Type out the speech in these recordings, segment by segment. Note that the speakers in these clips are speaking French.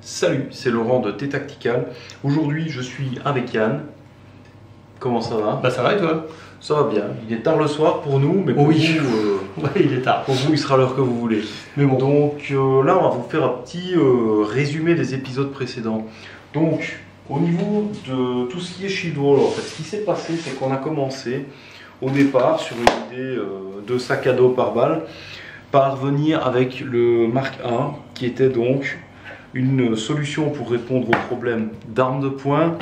Salut, c'est Laurent de T-Tactical. Aujourd'hui, je suis avec Yann. Comment ça va? Bah ça va et toi? Ça va bien. Il est tard le soir pour nous, mais pour oui. vous, ouais, il est tard. Pour vous, il sera l'heure que vous voulez. Mais bon. Donc là, on va vous faire un petit résumé des épisodes précédents. Donc, au niveau de tout ce qui est Shield Wall, en fait, ce qui s'est passé, c'est qu'on a commencé au départ sur une idée de sac à dos par balle, par venir avec le Mark 1, qui était donc une solution pour répondre aux problèmes d'armes de poing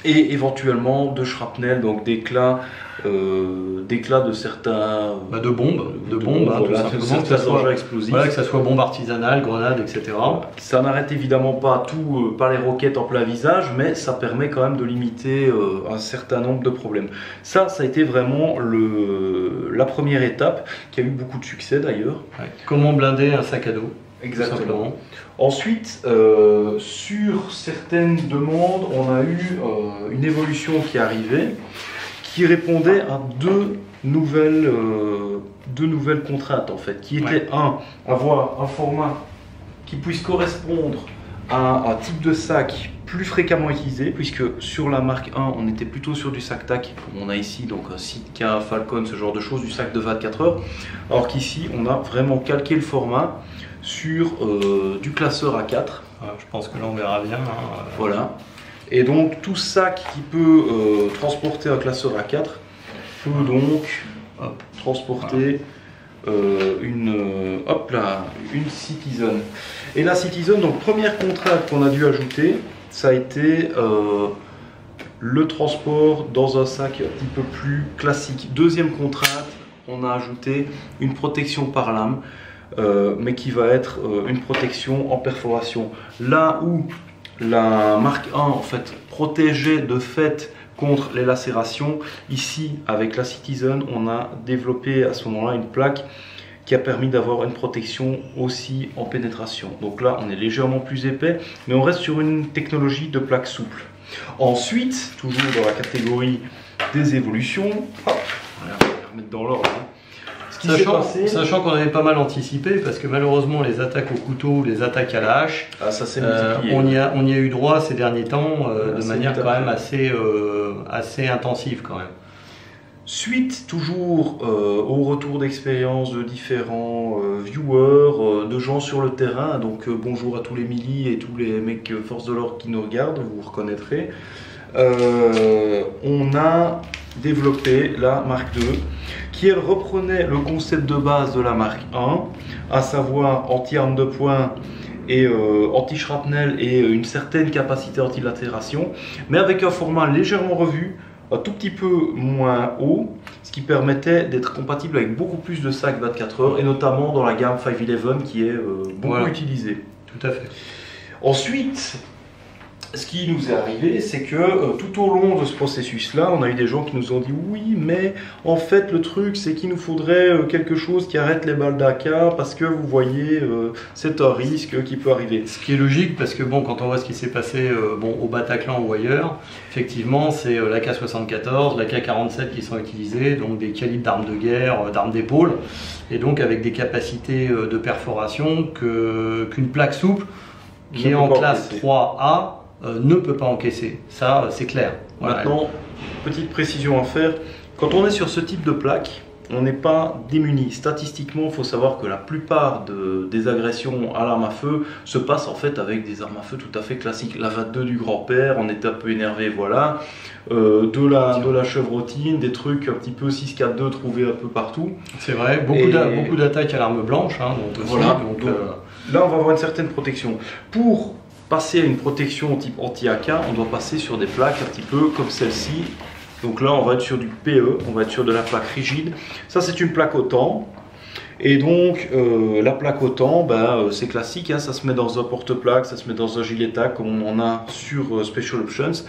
et éventuellement de shrapnel, donc d'éclats de certains... de bombes, hein, voilà, tout simplement, que ça soit bombe artisanale, grenade, etc. Ça n'arrête évidemment pas tout par les roquettes en plein visage, mais ça permet quand même de limiter un certain nombre de problèmes. Ça a été vraiment la première étape, qui a eu beaucoup de succès d'ailleurs. Ouais. Comment blinder un sac à dos? Exactement. Ensuite, sur certaines demandes, on a eu une évolution qui est arrivée, qui répondait à deux nouvelles contraintes en fait, qui étaient avoir un format qui puisse correspondre à un type de sac plus fréquemment utilisé, puisque sur la marque 1 on était plutôt sur du sac tac, comme on a ici, donc un Sitka, Falcon, ce genre de choses, du sac de 24 heures, alors qu'ici on a vraiment calqué le format sur du classeur A4. Je pense que là on verra bien. Voilà. Et donc tout sac qui peut transporter un classeur A4 peut donc transporter une Citizen. Et la Citizen, donc première contrainte qu'on a dû ajouter, ça a été le transport dans un sac un petit peu plus classique. Deuxième contrainte, on a ajouté une protection par lame. Mais qui va être une protection en perforation. Là où la marque 1 en fait protégeait de fait contre les lacérations, ici avec la Citizen on a développé à ce moment-là une plaque qui a permis d'avoir une protection aussi en pénétration. Donc là on est légèrement plus épais, mais on reste sur une technologie de plaque souple. Ensuite, toujours dans la catégorie des évolutions, hop, on va remettre dans l'ordre. Sachant qu'on avait pas mal anticipé, parce que malheureusement les attaques au couteau, les attaques à la hache, on y a eu droit ces derniers temps de manière quand même assez intensive quand même. Suite toujours au retour d'expérience de différents viewers, de gens sur le terrain, donc bonjour à tous les milis et tous les mecs force de l'ordre qui nous regardent, vous reconnaîtrez. On a développé la marque 2 qui elle reprenait le concept de base de la marque 1, à savoir anti-arme de poing et anti-shrapnel et une certaine capacité anti-latération, mais avec un format légèrement revu, un tout petit peu moins haut, ce qui permettait d'être compatible avec beaucoup plus de sacs 24 heures et notamment dans la gamme 511 qui est beaucoup utilisée. Tout à fait. Ensuite, ce qui nous est arrivé, c'est que tout au long de ce processus-là, on a eu des gens qui nous ont dit oui, mais en fait le truc c'est qu'il nous faudrait quelque chose qui arrête les balles d'AK parce que vous voyez, c'est un risque qui peut arriver. Ce qui est logique parce que bon, quand on voit ce qui s'est passé au Bataclan ou ailleurs, effectivement c'est l'AK-74, l'AK-47 qui sont utilisés, donc des calibres d'armes de guerre, d'armes d'épaule, et donc avec des capacités de perforation qu'une plaque souple qui est en classe 3A ne peut pas encaisser, ça c'est clair. Voilà. Maintenant, petite précision à faire, quand on est sur ce type de plaque, on n'est pas démuni. Statistiquement, il faut savoir que la plupart des agressions à l'arme à feu se passent en fait avec des armes à feu tout à fait classiques. La 22 du grand-père, on était un peu énervé, voilà. De la chevrotine, des trucs un petit peu 6-4-2 trouvés un peu partout. C'est vrai, beaucoup d'attaques à l'arme blanche. Hein, donc voilà, donc, là on va avoir une certaine protection. Pour passer à une protection type anti-AK, on doit passer sur des plaques un petit peu comme celle-ci. Donc là, on va être sur du PE, on va être sur de la plaque rigide. Ça, c'est une plaque OTAN. Et donc, la plaque OTAN, c'est classique, hein, ça se met dans un porte-plaque, ça se met dans un gilet tac, comme on a sur Special Options.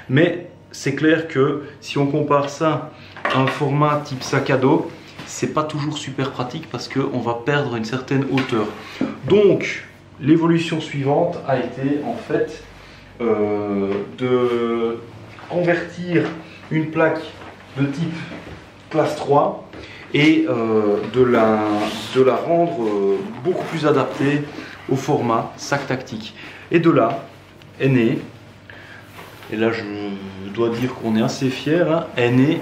Mais c'est clair que si on compare ça à un format type sac à dos, c'est pas toujours super pratique parce qu'on va perdre une certaine hauteur. Donc, l'évolution suivante a été en fait de convertir une plaque de type classe 3 et de la rendre beaucoup plus adaptée au format sac tactique. Et de là est né, et là je dois dire qu'on est assez fiers, hein, est née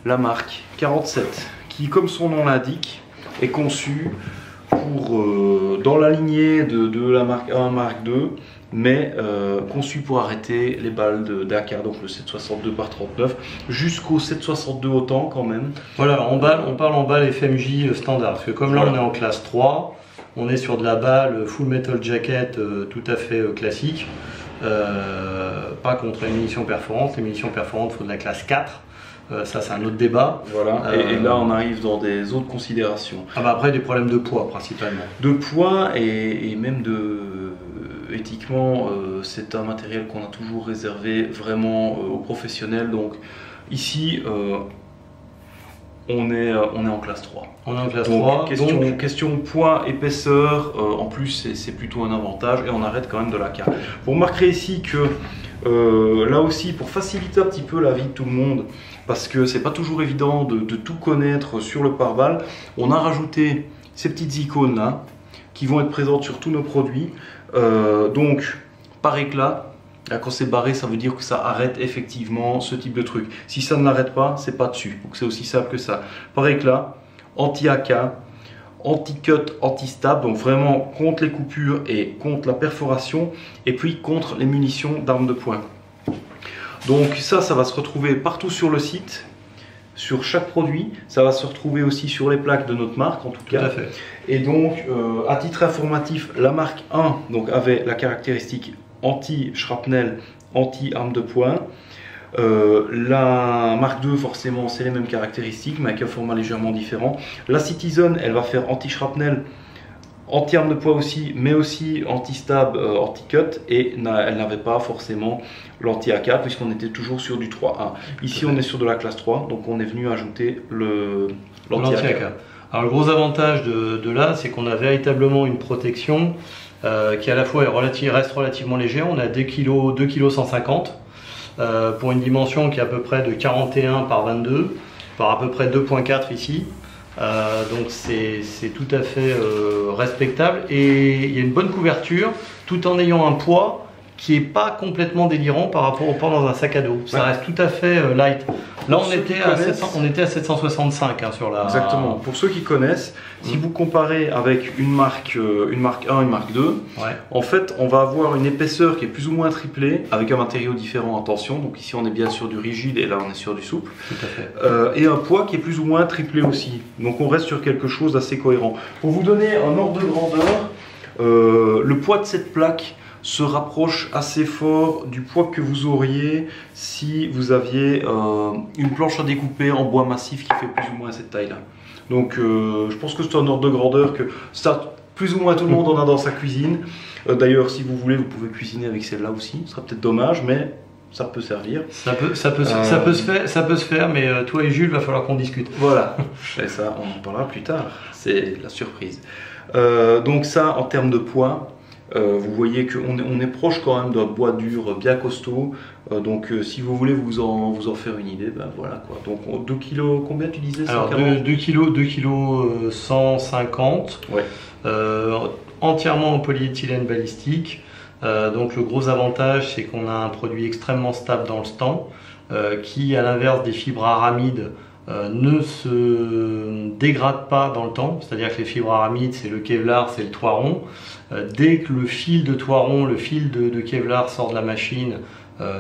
la marque 47, qui comme son nom l'indique, est conçue pour, dans la lignée de la marque 1, marque 2, mais conçu pour arrêter les balles d'AK, donc le 7,62 par 39, jusqu'au 7,62 autant quand même. Voilà, on parle en balle FMJ standard, parce que comme là voilà. On est en classe 3, on est sur de la balle full metal jacket tout à fait classique, pas contre les munitions perforantes. Les munitions perforantes, il faut de la classe 4. Ça c'est un autre débat. Voilà. Et là on arrive dans des autres considérations. Ah bah après des problèmes de poids principalement. De poids et même éthiquement, c'est un matériel qu'on a toujours réservé vraiment aux professionnels. Donc ici on est en classe 3. On est en classe donc, 3. Question poids, épaisseur, en plus c'est plutôt un avantage et on arrête quand même de l'AK. Vous remarquerez ici que là aussi, pour faciliter un petit peu la vie de tout le monde, parce que c'est pas toujours évident de tout connaître sur le pare-balles, on a rajouté ces petites icônes là qui vont être présentes sur tous nos produits. Donc par éclat, là, quand c'est barré, ça veut dire que ça arrête effectivement ce type de truc. Si ça ne l'arrête pas, c'est pas dessus. Donc c'est aussi simple que ça. Par éclat, anti-AK, anti-cut, anti-stab, donc vraiment contre les coupures et contre la perforation, et puis contre les munitions d'armes de poing. Donc ça va se retrouver partout sur le site, sur chaque produit. Ça va se retrouver aussi sur les plaques de notre marque en tout cas. Tout à fait. Et donc à titre informatif, la marque 1 donc, avait la caractéristique anti-shrapnel, anti-arme de poing. La marque 2 forcément c'est les mêmes caractéristiques mais avec un format légèrement différent. La Citizen elle va faire anti-shrapnel, anti-arme de poing aussi, mais aussi anti-stab, anti-cut, et elle n'avait pas forcément l'anti-AK puisqu'on était toujours sur du 3A. Ici on est sur de la classe 3, donc on est venu ajouter l'anti-AK. Alors le gros avantage de là, c'est qu'on a véritablement une protection qui à la fois reste relativement léger. On a 2 kg 150 pour une dimension qui est à peu près de 41 par 22 par à peu près 2.4 ici. Donc c'est tout à fait respectable et il y a une bonne couverture tout en ayant un poids qui n'est pas complètement délirant par rapport au poids dans un sac à dos. Ça reste tout à fait light. Là on était à 765 hein, sur la... Exactement. Pour ceux qui connaissent, si vous comparez avec une marque 1, une marque 2, ouais. En fait on va avoir une épaisseur qui est plus ou moins triplée avec un matériau différent, attention. Donc ici on est bien sur du rigide et là on est sur du souple. Tout à fait. Et un poids qui est plus ou moins triplé aussi. Donc on reste sur quelque chose d'assez cohérent. Pour vous donner un ordre de grandeur, le poids de cette plaque se rapproche assez fort du poids que vous auriez si vous aviez une planche à découper en bois massif qui fait plus ou moins cette taille là. Donc je pense que c'est un ordre de grandeur que ça, plus ou moins tout le monde en a dans sa cuisine. D'ailleurs si vous voulez vous pouvez cuisiner avec celle-là aussi, ce sera peut-être dommage mais ça peut servir. Ça peut se faire mais toi et Jules va falloir qu'on discute. Voilà, et ça on en parlera plus tard, c'est la surprise. Donc ça en termes de poids, vous voyez qu'on est proche quand même d'un bois dur bien costaud, donc si vous voulez vous en faire une idée, ben voilà quoi. Donc 2 kg, combien tu disais? Alors 2 kg 150, ouais. Entièrement en polyéthylène balistique, donc le gros avantage c'est qu'on a un produit extrêmement stable dans le temps, qui à l'inverse des fibres aramides ne se dégrade pas dans le temps, c'est-à-dire que les fibres aramides c'est le Kevlar, c'est le Toiron. Dès que le fil de Toiron, le fil de Kevlar sort de la machine,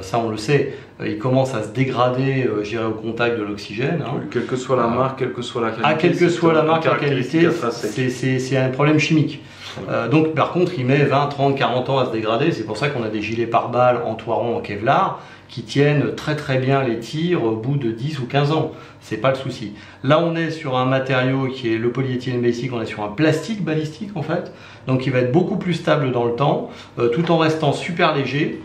ça on le sait, il commence à se dégrader au contact de l'oxygène. Hein. Quelle que soit la marque, quelle que soit la qualité. Quelle que soit la marque, la qualité, c'est un problème chimique. Donc par contre il met 20, 30, 40 ans à se dégrader, c'est pour ça qu'on a des gilets pare-balles en Toiron, en Kevlar, qui tiennent très très bien les tirs au bout de 10 ou 15 ans, c'est pas le souci. Là on est sur un matériau qui est le polyéthylène balistique, on est sur un plastique balistique en fait, donc il va être beaucoup plus stable dans le temps, tout en restant super léger,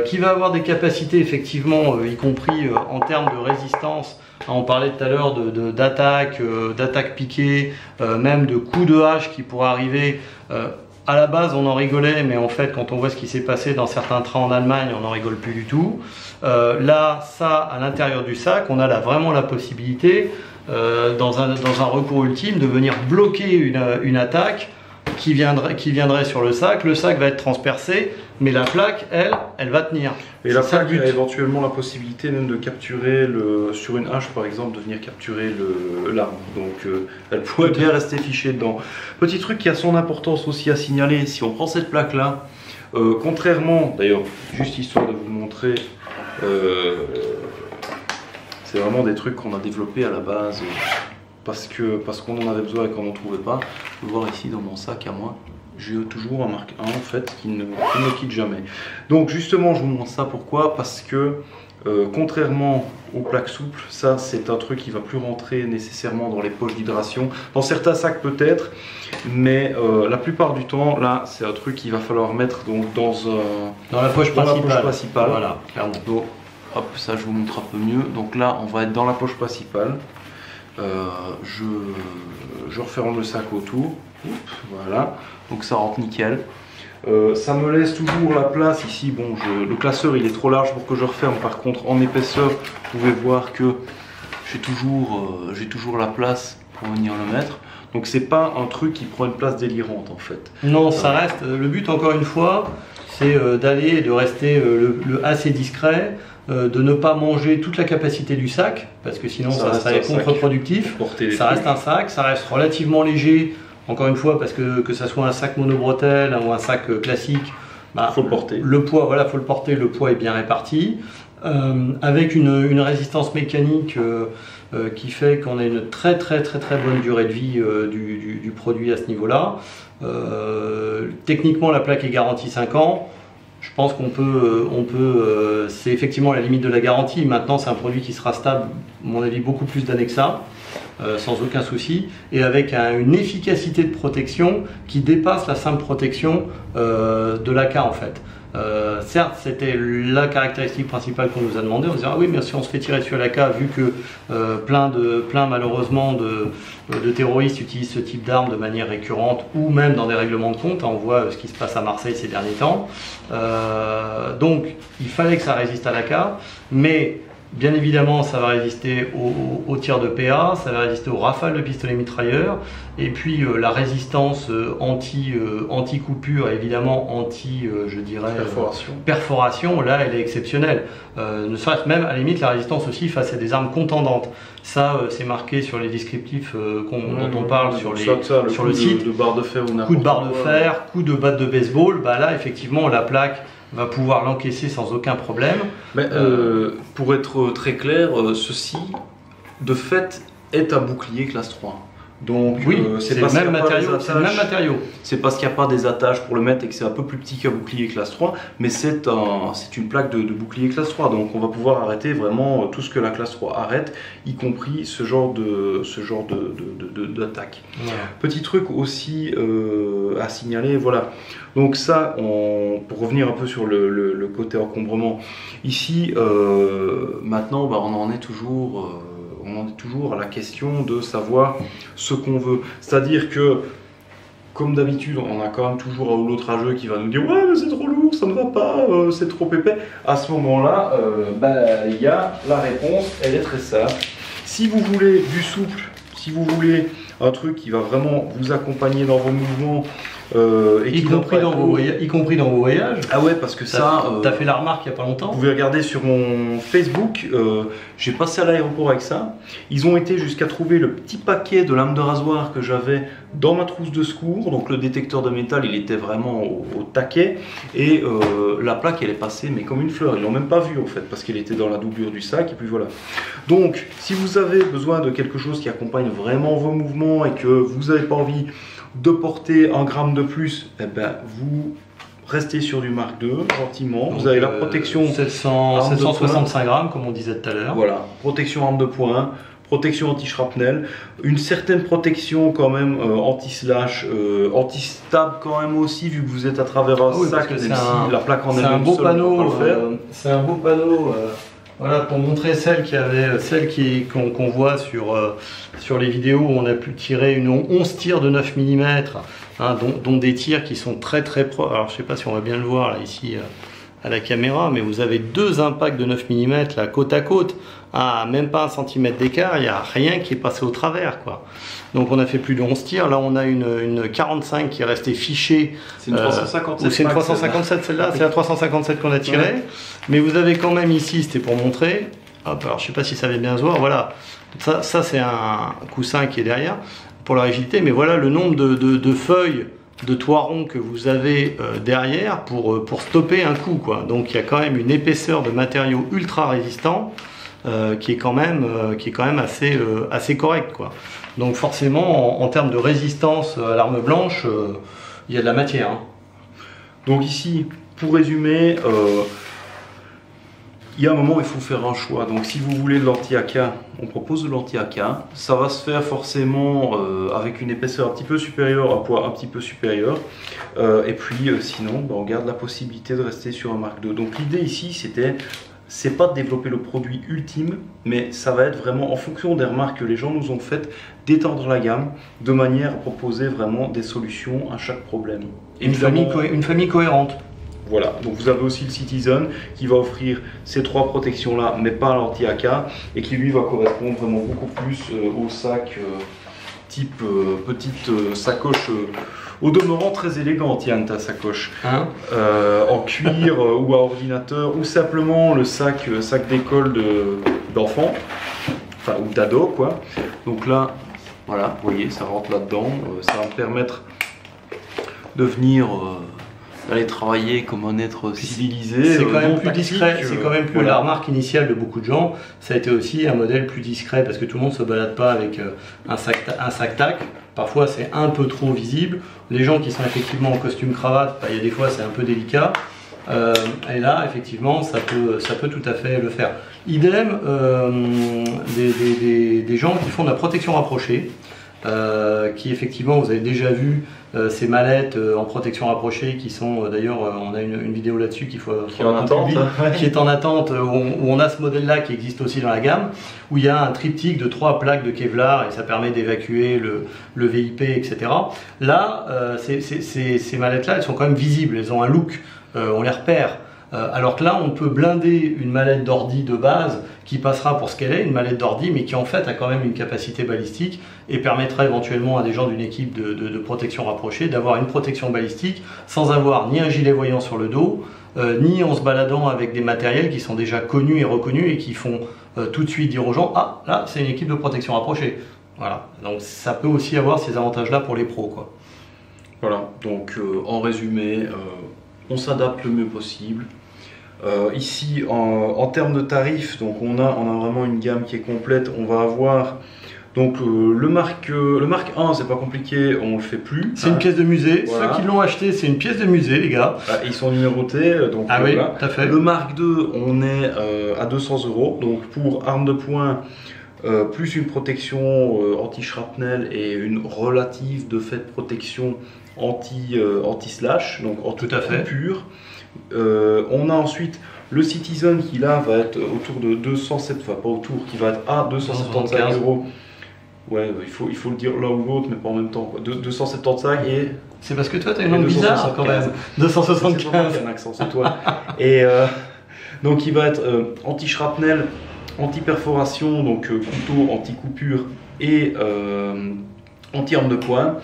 qui va avoir des capacités effectivement, y compris en termes de résistance. On parlait tout à l'heure d'attaque piquée, même de coups de hache qui pourraient arriver. À la base on en rigolait, mais en fait quand on voit ce qui s'est passé dans certains trains en Allemagne, on n'en rigole plus du tout. Là, ça, à l'intérieur du sac, on a là vraiment la possibilité, dans un recours ultime, de venir bloquer une attaque qui viendrait sur le sac va être transpercé, mais la plaque, elle va tenir. Et la plaque a éventuellement la possibilité même de capturer, sur une hache par exemple, de venir capturer l'arme. Donc elle pourrait bien rester fichée dedans. Petit truc qui a son importance aussi à signaler, si on prend cette plaque là, contrairement, d'ailleurs, juste histoire de vous montrer, c'est vraiment des trucs qu'on a développés à la base parce qu'on en avait besoin et qu'on n'en trouvait pas. Vous pouvez voir ici dans mon sac à moi, j'ai toujours un Mark 1 en fait qui ne me quitte jamais. Donc justement je vous montre ça pourquoi, parce que contrairement aux plaques souples, ça c'est un truc qui va plus rentrer nécessairement dans les poches d'hydration. Dans certains sacs peut-être, mais la plupart du temps là c'est un truc qu'il va falloir mettre donc dans la poche principale. Voilà, clairement. Donc, hop, ça je vous montre un peu mieux. Donc là on va être dans la poche principale. Je referme le sac autour. Oups, voilà, donc ça rentre nickel. Ça me laisse toujours la place ici. Bon, le classeur il est trop large pour que je referme. Par contre, en épaisseur, vous pouvez voir que j'ai toujours la place pour venir le mettre. Donc c'est pas un truc qui prend une place délirante en fait. Non, ça reste. Le but encore une fois, c'est d'aller et de rester assez discret. De ne pas manger toute la capacité du sac, parce que sinon ça serait contre-productif. Ça reste un sac, ça reste relativement léger, encore une fois, parce que ça soit un sac monobretelle ou un sac classique, faut le porter. Le poids, voilà, faut le porter, le poids est bien réparti, avec une résistance mécanique qui fait qu'on a une très bonne durée de vie du produit à ce niveau-là. Techniquement, la plaque est garantie 5 ans. Je pense qu'on peut, c'est effectivement la limite de la garantie. Maintenant, c'est un produit qui sera stable, à mon avis, beaucoup plus d'années que ça, sans aucun souci, et avec une efficacité de protection qui dépasse la simple protection de l'AK en fait. Certes, c'était la caractéristique principale qu'on nous a demandé. On se disait ah oui, mais si on se fait tirer sur l'AK, vu que plein malheureusement de terroristes utilisent ce type d'arme de manière récurrente ou même dans des règlements de compte. On voit ce qui se passe à Marseille ces derniers temps. Donc, il fallait que ça résiste à l'AK, mais bien évidemment, ça va résister aux tirs de PA, ça va résister aux rafales de pistolets mitrailleurs, et puis la résistance anti-coupure, évidemment je dirais perforation, là elle est exceptionnelle. Ne serait-ce même à la limite la résistance aussi face à des armes contendantes. Ça c'est marqué sur les descriptifs dont on parle sur le site. De barre de fer ou coup de barre de fer, coup de batte de baseball, bah là effectivement la plaque va pouvoir l'encaisser sans aucun problème. Mais pour être très clair, ceci de fait est un bouclier classe 3. Donc oui, c'est le même matériau. C'est parce qu'il n'y a pas des attaches pour le mettre et que c'est un peu plus petit qu'un bouclier classe 3, mais c'est une plaque de bouclier classe 3. Donc on va pouvoir arrêter vraiment tout ce que la classe 3 arrête, y compris ce genre d'attaque. Voilà. Petit truc aussi à signaler, voilà. Donc ça, pour revenir un peu sur le côté encombrement, ici maintenant on en est toujours à la question de savoir ce qu'on veut. C'est-à-dire que, comme d'habitude, on a quand même toujours un ou l'autre rageux qui va nous dire « Ouais, mais c'est trop lourd, ça ne va pas, c'est trop épais. » À ce moment-là, il y a la réponse, elle est très simple. Si vous voulez du souple, si vous voulez un truc qui va vraiment vous accompagner dans vos mouvements, y compris dans vos voyages. Ah ouais, parce que ça... T'as fait la remarque il n'y a pas longtemps. Vous pouvez regarder sur mon Facebook, j'ai passé à l'aéroport avec ça. Ils ont été jusqu'à trouver le petit paquet de lames de rasoir que j'avais dans ma trousse de secours. Donc le détecteur de métal, il était vraiment au taquet. Et la plaque, elle est passée, mais comme une fleur. Ils l'ont même pas vue en fait, parce qu'elle était dans la doublure du sac. Et puis voilà. Donc, si vous avez besoin de quelque chose qui accompagne vraiment vos mouvements et que vous n'avez pas envie de porter 1 gramme de plus, eh ben, vous restez sur du Mark II, gentiment. Donc, vous avez la protection 765 grammes, comme on disait tout à l'heure. Voilà, protection arme de poing, protection anti-shrapnel, une certaine protection quand même anti-slash, anti-stab quand même aussi, vu que vous êtes à travers un sac, même si la plaque en elle-même c'est un beau panneau. Voilà, pour montrer celle qu'on voit sur les vidéos où on a pu tirer 11 tirs de 9 mm, hein, dont des tirs qui sont très proches. Alors je sais pas si on va bien le voir là ici à la caméra, mais vous avez deux impacts de 9 mm là, côte à côte, à même pas 1 cm d'écart, il n'y a rien qui est passé au travers, quoi. Donc on a fait plus de 11 tirs, là on a une 45 qui est restée fichée. C'est une 357. C'est une 357 celle-là, c'est la 357 qu'on a tirée. Ouais. Mais vous avez quand même ici, c'était pour montrer, hop, alors je sais pas si ça va bien se voir, voilà. Ça c'est un coussin qui est derrière pour la rigidité, mais voilà le nombre de feuilles de toit rond que vous avez derrière pour stopper un coup, quoi. Donc il y a quand même une épaisseur de matériaux ultra résistants qui est quand même assez correcte, quoi. Donc forcément en termes de résistance à l'arme blanche, il y a de la matière, hein. Donc ici, pour résumer, il y a un moment où il faut faire un choix. Donc si vous voulez de l'anti-AK, on propose de l'anti-AK. Ça va se faire forcément avec une épaisseur un petit peu supérieure, un poids un petit peu supérieur. Et puis sinon, on garde la possibilité de rester sur un Mark II. Donc l'idée ici, c'est pas de développer le produit ultime, mais ça va être vraiment en fonction des remarques que les gens nous ont faites, d'étendre la gamme de manière à proposer vraiment des solutions à chaque problème. Une famille cohérente. Voilà, donc vous avez aussi le Citizen qui va offrir ces trois protections là, mais pas l'anti-AK, et qui lui va correspondre vraiment beaucoup plus au sac type petite sacoche, au demeurant très élégante, Yann, ta sacoche, hein, en cuir ou à ordinateur, ou simplement le sac d'école d'enfants, enfin ou d'ado, quoi. Donc là, voilà, vous voyez, ça rentre là-dedans, ça va me permettre de venir d'aller travailler comme un être civilisé. C'est quand même plus discret, c'est quand même plus voilà. La remarque initiale de beaucoup de gens, ça a été aussi un modèle plus discret parce que tout le monde ne se balade pas avec un sac tac. Parfois c'est un peu trop visible. Les gens qui sont effectivement en costume cravate, bah, il y a des fois c'est un peu délicat. Et là effectivement ça peut tout à fait le faire. Idem des gens qui font de la protection rapprochée. Qui effectivement vous avez déjà vu ces mallettes en protection rapprochée qui sont d'ailleurs on a une vidéo là-dessus qui est en attente, qui est en attente où on a ce modèle là qui existe aussi dans la gamme où il y a un triptyque de 3 plaques de Kevlar et ça permet d'évacuer le VIP, etc. Là ces mallettes là elles sont quand même visibles, elles ont un look, on les repère. Alors que là, on peut blinder une mallette d'ordi de base qui passera pour ce qu'elle est, une mallette d'ordi, mais qui en fait a quand même une capacité balistique et permettra éventuellement à des gens d'une équipe de protection rapprochée d'avoir une protection balistique sans avoir ni un gilet voyant sur le dos, ni en se baladant avec des matériels qui sont déjà connus et reconnus et qui font tout de suite dire aux gens « Ah, là, c'est une équipe de protection rapprochée ». Voilà, donc ça peut aussi avoir ces avantages-là pour les pros, quoi. Voilà, donc en résumé, on s'adapte le mieux possible. Ici en termes de tarifs, donc on a vraiment une gamme qui est complète. On va avoir donc le Mark 1, c'est pas compliqué, on le fait plus. C'est une pièce de musée. Voilà. Ceux qui l'ont acheté, c'est une pièce de musée, les gars. Ils sont numérotés, donc ah oui, tout à fait. Le Mark 2, on est à 200 €. Donc pour arme de poing, plus une protection anti-shrapnel et une relative de fait protection anti-slash, donc anti-coupure. On a ensuite le Citizen qui là va être autour de 207, enfin pas autour, qui va être à 275 €. Ouais, il faut le dire l'un ou l'autre, mais pas en même temps, quoi. 275 et... C'est parce que toi t'as une langue bizarre quand même. 275. C'est un accent, c'est toi. Et donc il va être anti-shrapnel, anti-perforation, donc couteau, anti-coupure et anti-arme de poing.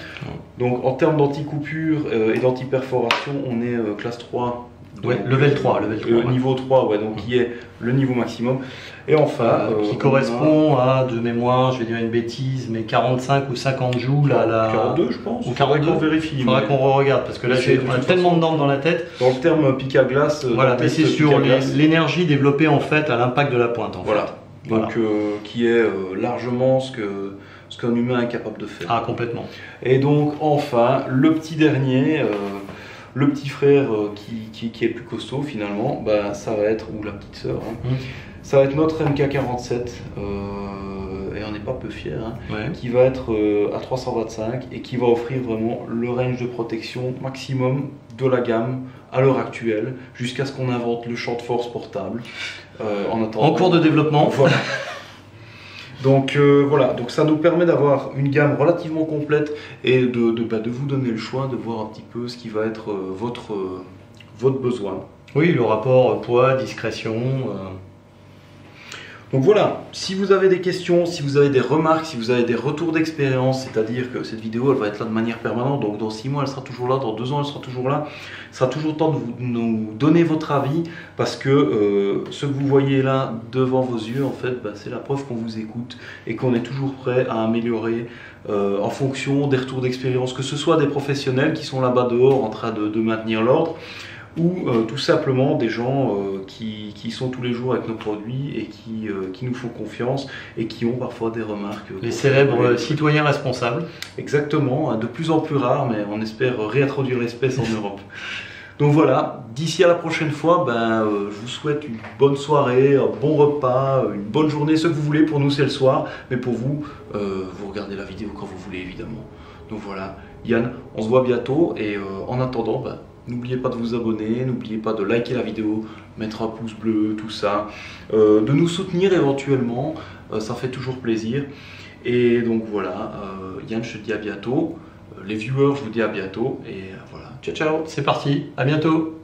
Donc en termes d'anti-coupure et d'anti-perforation, on est classe 3. Donc, ouais, level 3, niveau 3, ouais, donc qui est le niveau maximum. Et enfin, qui correspond à, de mémoire, je vais dire une bêtise, mais 45 ou 50 joules à la... 42, je pense. Ou 42, on vérifie. Il faudra qu'on re-regarde, parce que là, on a tellement de normes dans la tête. Dans le terme pic à glace... Voilà, mais c'est sur l'énergie développée en fait à l'impact de la pointe, en fait. Donc, qui est largement ce qu'un humain est capable de faire. Ah, complètement. Et donc, enfin, le petit dernier... le petit frère qui est plus costaud finalement, bah, ça va être, ou la petite sœur, hein, ça va être notre MK47, et on n'est pas peu fiers, hein, qui va être à 325 et qui va offrir vraiment le range de protection maximum de la gamme à l'heure actuelle, jusqu'à ce qu'on invente le champ de force portable. En cours de développement. Voilà. Donc voilà, donc ça nous permet d'avoir une gamme relativement complète et de vous donner le choix de voir un petit peu ce qui va être votre besoin. Oui, le rapport poids, discrétion. Donc voilà, si vous avez des questions, si vous avez des remarques, si vous avez des retours d'expérience, c'est-à-dire que cette vidéo elle va être là de manière permanente, donc dans 6 mois elle sera toujours là, dans 2 ans elle sera toujours là, il sera toujours temps de nous donner votre avis, parce que ce que vous voyez là devant vos yeux, en fait, c'est la preuve qu'on vous écoute et qu'on est toujours prêt à améliorer en fonction des retours d'expérience, que ce soit des professionnels qui sont là-bas dehors en train de maintenir l'ordre, ou tout simplement des gens qui sont tous les jours avec nos produits et qui nous font confiance et qui ont parfois des remarques. Les célèbres citoyens responsables. Exactement, de plus en plus rares, mais on espère réintroduire l'espèce en Europe. Donc voilà, d'ici à la prochaine fois, je vous souhaite une bonne soirée, un bon repas, une bonne journée, ce que vous voulez. Pour nous c'est le soir, mais pour vous, vous regardez la vidéo quand vous voulez évidemment. Donc voilà, Yann, on se voit bientôt et en attendant, n'oubliez pas de vous abonner, n'oubliez pas de liker la vidéo, mettre un pouce bleu, tout ça, de nous soutenir éventuellement, ça fait toujours plaisir. Et donc voilà, Yann, je te dis à bientôt, les viewers, je vous dis à bientôt, et voilà, ciao ciao. C'est parti, à bientôt.